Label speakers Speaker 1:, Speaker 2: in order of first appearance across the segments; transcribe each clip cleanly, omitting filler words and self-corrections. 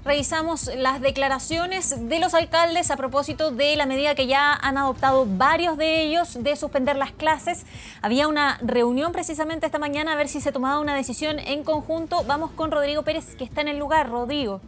Speaker 1: Revisamos las declaraciones de los alcaldes a propósito de la medida que ya han adoptado varios de ellos de suspender las clases. Había una reunión precisamente esta mañana a ver si se tomaba una decisión en conjunto. Vamos con Rodrigo Pérez, que está en el lugar. Rodrigo.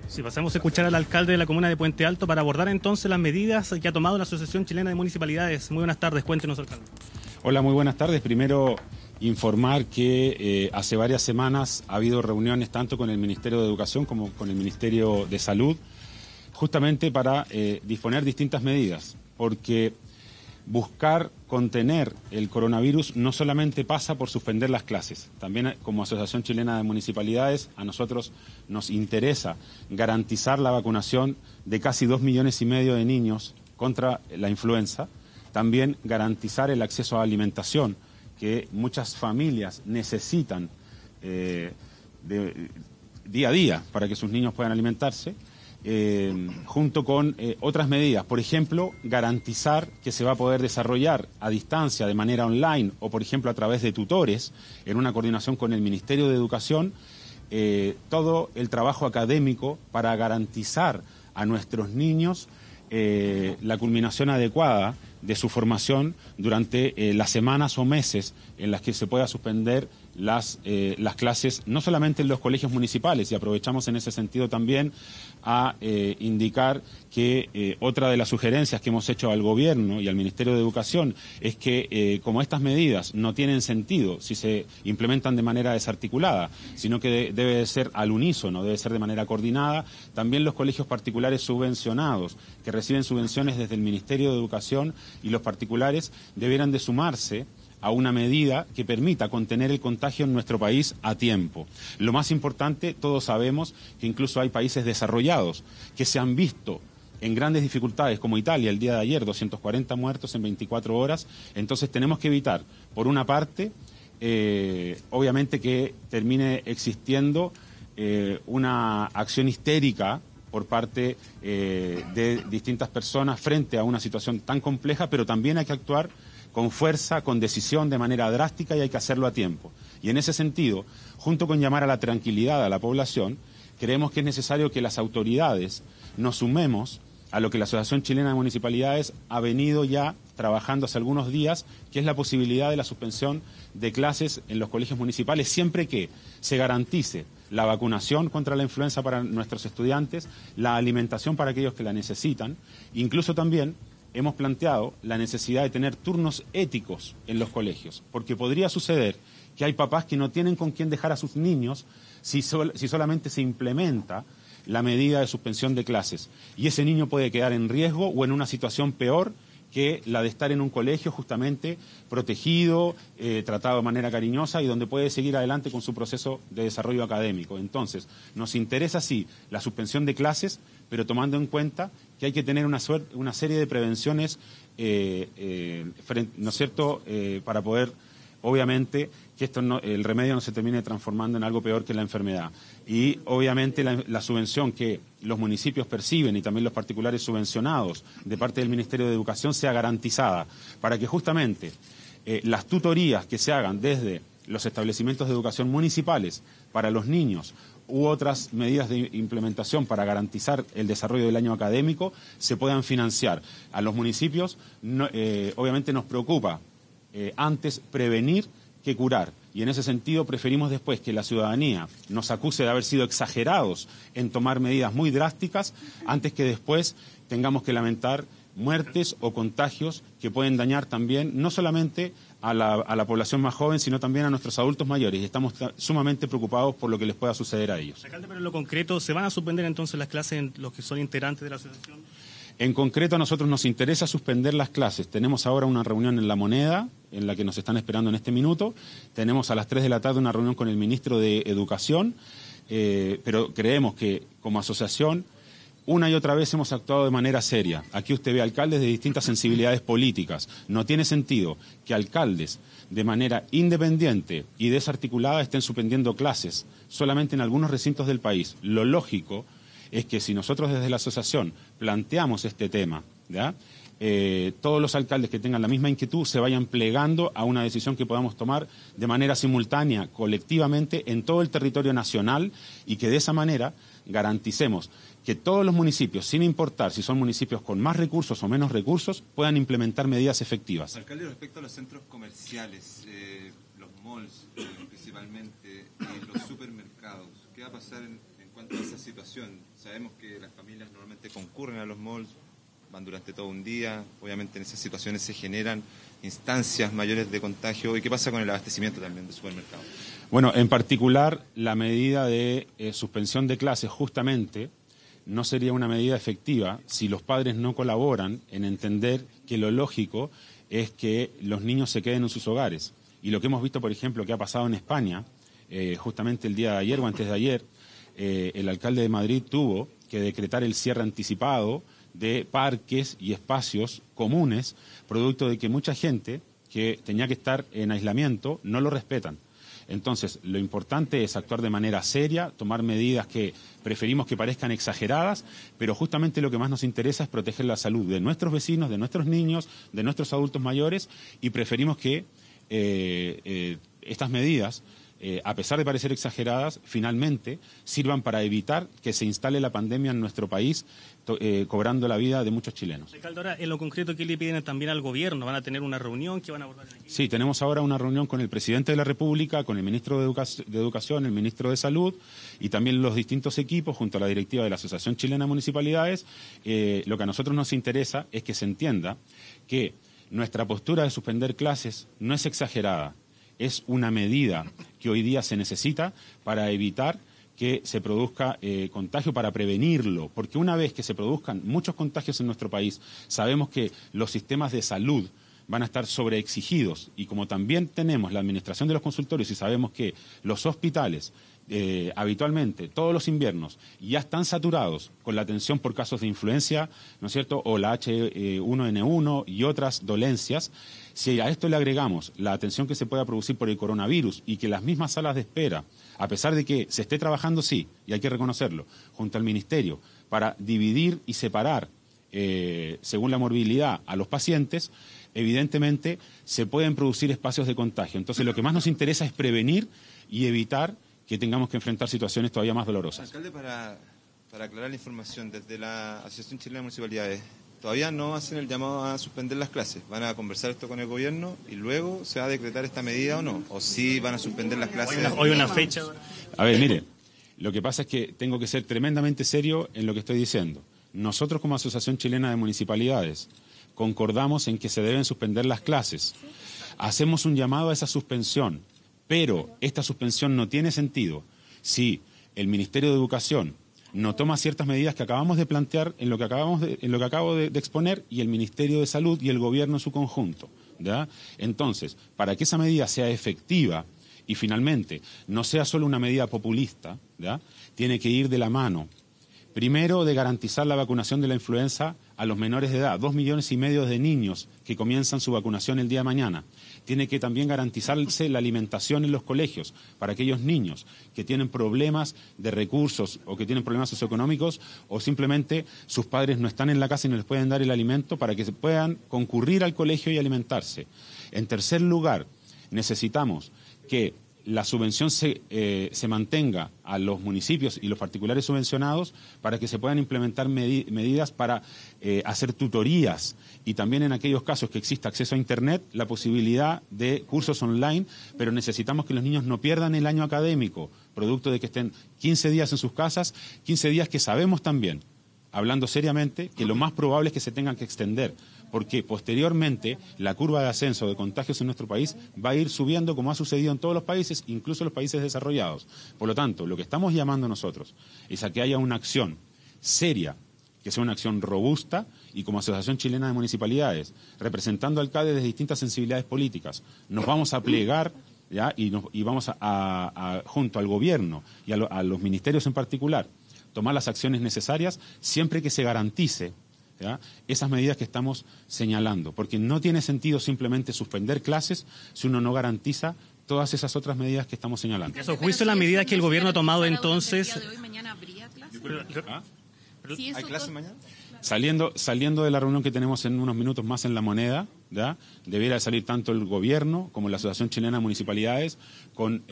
Speaker 2: Sí, pasamos a escuchar al alcalde de la comuna de Puente Alto para abordar entonces las medidas que ha tomado la Asociación Chilena de Municipalidades. Muy buenas tardes, cuéntenos, alcalde.
Speaker 3: Hola, muy buenas tardes. Primero, informar que hace varias semanas ha habido reuniones tanto con el Ministerio de Educación como con el Ministerio de Salud, justamente para disponer distintas medidas, porque buscar contener el coronavirus no solamente pasa por suspender las clases. También como Asociación Chilena de Municipalidades a nosotros nos interesa garantizar la vacunación de casi 2,5 millones de niños contra la influenza. También garantizar el acceso a alimentación que muchas familias necesitan día a día para que sus niños puedan alimentarse. Junto con otras medidas, por ejemplo, garantizar que se va a poder desarrollar a distancia de manera online o, por ejemplo, a través de tutores, en una coordinación con el Ministerio de Educación, todo el trabajo académico para garantizar a nuestros niños la culminación adecuada de su formación durante las semanas o meses en las que se pueda suspender las clases, no solamente en los colegios municipales, y aprovechamos en ese sentido también a indicar que otra de las sugerencias que hemos hecho al Gobierno y al Ministerio de Educación es que como estas medidas no tienen sentido si se implementan de manera desarticulada, sino que debe ser al unísono, debe ser de manera coordinada, también los colegios particulares subvencionados, que reciben subvenciones desde el Ministerio de Educación, y los particulares debieran de sumarse a una medida que permita contener el contagio en nuestro país a tiempo. Lo más importante, todos sabemos que incluso hay países desarrollados que se han visto en grandes dificultades, como Italia el día de ayer, 240 muertos en 24 horas. Entonces tenemos que evitar, por una parte, obviamente que termine existiendo una acción histérica por parte de distintas personas frente a una situación tan compleja, pero también hay que actuar con fuerza, con decisión, de manera drástica, y hay que hacerlo a tiempo. Y en ese sentido, junto con llamar a la tranquilidad a la población, creemos que es necesario que las autoridades nos sumemos a lo que la Asociación Chilena de Municipalidades ha venido ya trabajando hace algunos días, que es la posibilidad de la suspensión de clases en los colegios municipales, siempre que se garantice la vacunación contra la influenza para nuestros estudiantes, la alimentación para aquellos que la necesitan. Incluso también hemos planteado la necesidad de tener turnos éticos en los colegios, porque podría suceder que hay papás que no tienen con quién dejar a sus niños si solamente se implementa la medida de suspensión de clases, y ese niño puede quedar en riesgo o en una situación peor que la de estar en un colegio justamente protegido, tratado de manera cariñosa, y donde puede seguir adelante con su proceso de desarrollo académico. Entonces, nos interesa sí la suspensión de clases, pero tomando en cuenta que hay que tener una serie de prevenciones, ¿no es cierto?, para poder, obviamente, que el remedio no se termine transformando en algo peor que la enfermedad. Y obviamente la subvención que los municipios perciben y también los particulares subvencionados de parte del Ministerio de Educación sea garantizada, para que justamente las tutorías que se hagan desde los establecimientos de educación municipales para los niños u otras medidas de implementación para garantizar el desarrollo del año académico se puedan financiar. A los municipios obviamente nos preocupa antes prevenir que curar, y en ese sentido preferimos después que la ciudadanía nos acuse de haber sido exagerados en tomar medidas muy drásticas, antes que después tengamos que lamentar muertes o contagios que pueden dañar también no solamente a la población más joven, sino también a nuestros adultos mayores, y estamos sumamente preocupados por lo que les pueda suceder a ellos.
Speaker 2: Alcalde, pero en lo concreto, ¿se van a suspender entonces las clases en los que son integrantes de la asociación?
Speaker 3: En concreto, a nosotros nos interesa suspender las clases. Tenemos ahora una reunión en La Moneda, en la que nos están esperando en este minuto. Tenemos a las 3 de la tarde una reunión con el ministro de Educación, pero creemos que como asociación una y otra vez hemos actuado de manera seria. Aquí usted ve alcaldes de distintas sensibilidades políticas. No tiene sentido que alcaldes de manera independiente y desarticulada estén suspendiendo clases solamente en algunos recintos del país. Lo lógico es que si nosotros desde la asociación planteamos este tema, ¿ya?, todos los alcaldes que tengan la misma inquietud se vayan plegando a una decisión que podamos tomar de manera simultánea, colectivamente, en todo el territorio nacional, y que de esa manera garanticemos que todos los municipios, sin importar si son municipios con más recursos o menos recursos, puedan implementar medidas efectivas.
Speaker 4: Alcalde, respecto a los centros comerciales, los malls principalmente, y los supermercados, ¿qué va a pasar en cuanto a esa situación? Sabemos que las familias normalmente concurren a los malls, van durante todo un día, obviamente en esas situaciones se generan instancias mayores de contagio. ¿Y qué pasa con el abastecimiento también de supermercados?
Speaker 3: Bueno, en particular, la medida de suspensión de clases justamente no sería una medida efectiva si los padres no colaboran en entender que lo lógico es que los niños se queden en sus hogares. Y lo que hemos visto, por ejemplo, que ha pasado en España, justamente el día de ayer o antes de ayer, el alcalde de Madrid tuvo que decretar el cierre anticipado de parques y espacios comunes, producto de que mucha gente que tenía que estar en aislamiento no lo respetan. Entonces, lo importante es actuar de manera seria, tomar medidas que preferimos que parezcan exageradas, pero justamente lo que más nos interesa es proteger la salud de nuestros vecinos, de nuestros niños, de nuestros adultos mayores, y preferimos que estas medidas, a pesar de parecer exageradas, finalmente sirvan para evitar que se instale la pandemia en nuestro país, cobrando la vida de muchos chilenos.
Speaker 2: Alcalde, ahora, en lo concreto, ¿qué le piden también al gobierno? ¿Van a tener una reunión? ¿Qué van a abordar aquí?
Speaker 3: Sí, tenemos ahora una reunión con el presidente de la República, con el ministro de Educación, el ministro de Salud, y también los distintos equipos, junto a la directiva de la Asociación Chilena de Municipalidades. Lo que a nosotros nos interesa es que se entienda que nuestra postura de suspender clases no es exagerada, es una medida que hoy día se necesita para evitar que se produzca contagio, para prevenirlo, porque una vez que se produzcan muchos contagios en nuestro país, sabemos que los sistemas de salud van a estar sobreexigidos, y como también tenemos la administración de los consultorios y sabemos que los hospitales habitualmente todos los inviernos ya están saturados con la atención por casos de influencia, ¿no es cierto?, o la H1N1 y otras dolencias. Si a esto le agregamos la atención que se pueda producir por el coronavirus y que las mismas salas de espera, a pesar de que se esté trabajando, sí, y hay que reconocerlo, junto al Ministerio, para dividir y separar, según la morbilidad, a los pacientes, evidentemente se pueden producir espacios de contagio. Entonces, lo que más nos interesa es prevenir y evitar que tengamos que enfrentar situaciones todavía más dolorosas.
Speaker 4: Alcalde, para aclarar la información, desde la Asociación Chilena de Municipalidades, todavía no hacen el llamado a suspender las clases. ¿Van a conversar esto con el gobierno y luego se va a decretar esta medida o no? ¿O sí van a suspender las clases?
Speaker 2: Hoy una fecha.
Speaker 3: A ver, mire, lo que pasa es que tengo que ser tremendamente serio en lo que estoy diciendo. Nosotros, como Asociación Chilena de Municipalidades, concordamos en que se deben suspender las clases. Hacemos un llamado a esa suspensión, pero esta suspensión no tiene sentido si el Ministerio de Educación no toma ciertas medidas que acabamos de plantear en lo que acabo de exponer, y el Ministerio de Salud y el Gobierno en su conjunto, ¿ya? Entonces, para que esa medida sea efectiva y finalmente no sea solo una medida populista, ¿ya?, tiene que ir de la mano, primero, de garantizar la vacunación de la influenza a los menores de edad, 2,5 millones de niños que comienzan su vacunación el día de mañana. Tiene que también garantizarse la alimentación en los colegios para aquellos niños que tienen problemas de recursos o que tienen problemas socioeconómicos, o simplemente sus padres no están en la casa y no les pueden dar el alimento, para que se puedan concurrir al colegio y alimentarse. En tercer lugar, necesitamos que la subvención se mantenga a los municipios y los particulares subvencionados, para que se puedan implementar medidas para hacer tutorías, y también en aquellos casos que exista acceso a Internet, la posibilidad de cursos online, pero necesitamos que los niños no pierdan el año académico, producto de que estén 15 días en sus casas, 15 días que sabemos también, hablando seriamente, que lo más probable es que se tengan que extender, porque posteriormente la curva de ascenso de contagios en nuestro país va a ir subiendo, como ha sucedido en todos los países, incluso en los países desarrollados. Por lo tanto, lo que estamos llamando nosotros es a que haya una acción seria, que sea una acción robusta, y como Asociación Chilena de Municipalidades, representando alcaldes de distintas sensibilidades políticas, nos vamos a plegar, ¿ya?, y vamos a junto al gobierno y a los ministerios en particular, tomar las acciones necesarias, siempre que se garantice, ¿ya?, esas medidas que estamos señalando, porque no tiene sentido simplemente suspender clases si uno no garantiza todas esas otras medidas que estamos señalando.
Speaker 2: A su juicio, la medida que el gobierno ha tomado entonces...
Speaker 5: ¿Mañana habría clases?
Speaker 4: ¿Hay clases mañana?
Speaker 3: Saliendo de la reunión que tenemos en unos minutos más en La Moneda, ¿ya? Debiera salir tanto el gobierno como la Asociación Chilena de Municipalidades con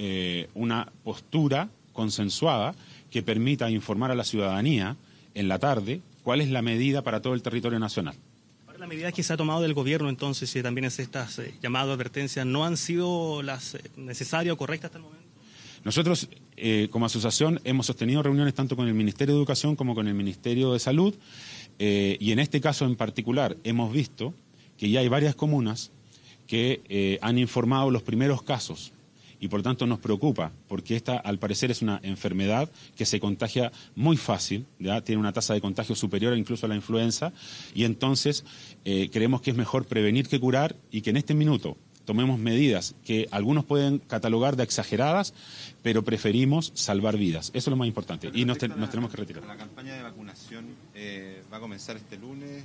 Speaker 3: una postura consensuada que permita informar a la ciudadanía en la tarde cuál es la medida para todo el territorio nacional.
Speaker 2: Ahora, las medidas que se ha tomado del gobierno, entonces, y también estas llamadas advertencias, ¿no han sido las necesarias o correctas hasta el momento?
Speaker 3: Nosotros, como asociación, hemos sostenido reuniones tanto con el Ministerio de Educación como con el Ministerio de Salud, y en este caso en particular hemos visto que ya hay varias comunas que han informado los primeros casos, y por tanto nos preocupa, porque esta al parecer es una enfermedad que se contagia muy fácil, ¿ya? Tiene una tasa de contagio superior incluso a la influenza, y entonces creemos que es mejor prevenir que curar, y que en este minuto tomemos medidas que algunos pueden catalogar de exageradas, pero preferimos salvar vidas. Eso es lo más importante. Y nos tenemos que retirar.
Speaker 4: La campaña de vacunación va a comenzar este lunes.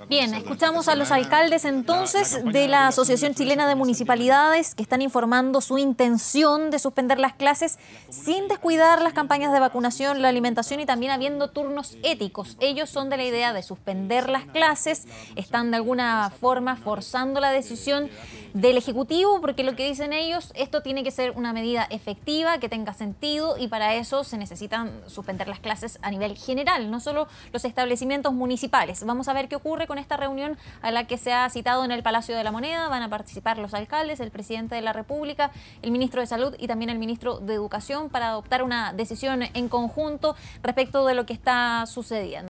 Speaker 1: Bien, escuchamos a los alcaldes entonces de la Asociación Chilena de Municipalidades que están informando su intención de suspender las clases sin descuidar las campañas de vacunación, la alimentación y también habiendo turnos éticos. Ellos son de la idea de suspender las clases, están de alguna forma forzando la decisión del Ejecutivo, porque lo que dicen ellos, esto tiene que ser una medida efectiva, que tenga sentido, y para eso se necesitan suspender las clases a nivel general, no solo los establecimientos municipales. Vamos a ver qué ocurre con esta reunión a la que se ha citado en el Palacio de la Moneda. Van a participar los alcaldes, el presidente de la República, el ministro de Salud y también el ministro de Educación para adoptar una decisión en conjunto respecto de lo que está sucediendo.